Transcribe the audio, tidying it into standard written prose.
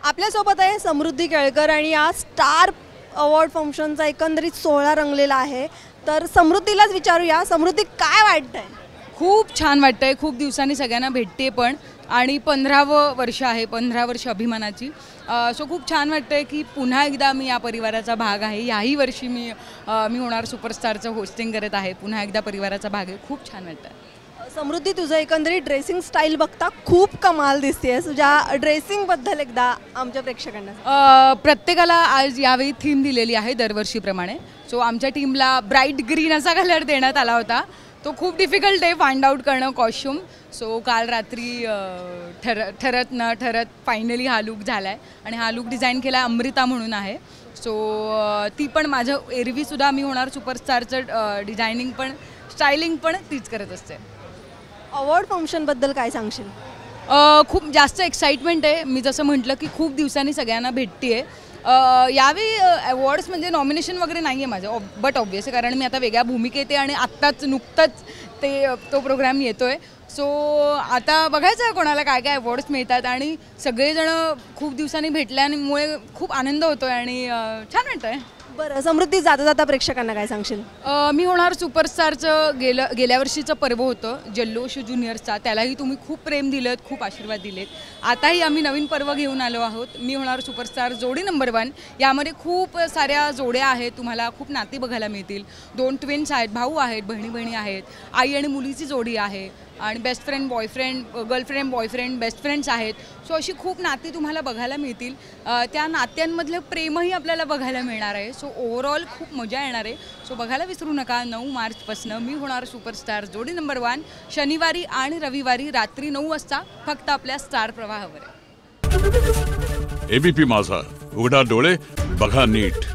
आपल्यासोबत आहे समृद्धी केळकर आणि या स्टार अवॉर्ड फंक्शनचा एकंदरीत सोहळा रंगलेला आहे। तर समृद्धीलाच विचारूया, समृद्धी काय वाटतंय? खूप छान वाटतंय, खूप दिवसांनी सगळ्यांना भेटते पण आणि 15वं वर्ष आहे, 15 वर्ष अभिमानाची। सो खूप छान वाटतंय की पुन्हा एकदा मी या परिवाराचा भाग आहे। याही वर्षी मी होणार सुपरस्टारचं होस्टिंग करत आहे, पुन्हा एकदा परिवाराचा भाग आहे। खूप छान वाटतंय। समृद्धी, तुझं एकंदरीत ड्रेसिंग स्टाईल बघता खूप कमाल दिसतेय। तुझ्या ड्रेसिंग बद्दल एकदा आमच्या प्रेक्षकांना प्रत्येकाला आज यावेळी थीम दिलेली आहे दरवर्षीप्रमाणे। सो आमच्या टीमला ब्राईट ग्रीन असा कलर देण्यात आला होता। तो खूप डिफिकल्ट आहे फाइंड आउट करणं कॉस्ट्यूम। सो काल रात्री ठरत न ठरत फायनली हा लुक झाला आहे आणि हा लुक डिझाईन केला अमृता म्हणून आहे। सो ती पण माझं एरवीसुद्धा मी होणार सुपरस्टारचं डिझायनिंग पण स्टायलिंग पण तीच करत असते। अवॉर्ड फंक्शन बद्दल काय सांगशील? खूप जास्त एक्साइटमेंट आहे। मी जसं म्हटलं की खूप दिवसांनी सगळ्यांना भेटते आहे। यावेळी अवॉर्ड्स म्हणजे नॉमिनेशन वगैरे नाही आहे माझं, बट ऑब्वियस कारण मी आता वेगळ्या भूमिकेत आहे आणि आत्ताच नुकतंच तो प्रोग्राम येतो आहे। सो आता बघायचं आहे कोणाला काय काय अवॉर्ड्स मिळतात आणि सगळेजण खूप दिवसांनी भेटल्यामुळे खूप आनंद होतो आहे आणि छान वाटतं आहे। बरं समृद्धी, जाता जाता प्रेक्षकांना काय सांगशील? मी होणार सुपरस्टारचं गेल्या वर्षीचं पर्व होतं जल्लोष ज्युनियर्सचा, त्यालाही तुम्ही खूप प्रेम दिलं, खूप आशीर्वाद दिलेत। आताही आम्ही नवीन पर्व घेऊन आलो आहोत, मी होणार सुपरस्टार जोडी नंबर 1। यामध्ये खूप साऱ्या जोड्या आहेत, तुम्हाला खूप नाती बघायला मिळतील। 2 ट्विन्स आहेत, भाऊ आहेत, बहिणी बहिणी आहेत, आई आणि मुलीची जोडी आहे आणि best friend boyfriend, girlfriend boyfriend best friends आहेत। सो अशी खूप नाती तुम्हाला बघायला मिळतील। त्या नात्यांमधलं प्रेमही आपल्याला बघायला मिळणार आहे। सो ओव्हरऑल खूप मजा येणार आहे। सो बघायला विसरू नका। 9 मार्चपासून मी होणार सुपरस्टार जोडी नंबर 1 शनिवारी आणि रविवारी रात्री 9 वाजता फक्त आपल्या स्टार प्रवाहावर। एबीपी माझा, उघडा डोळे बघा नीट।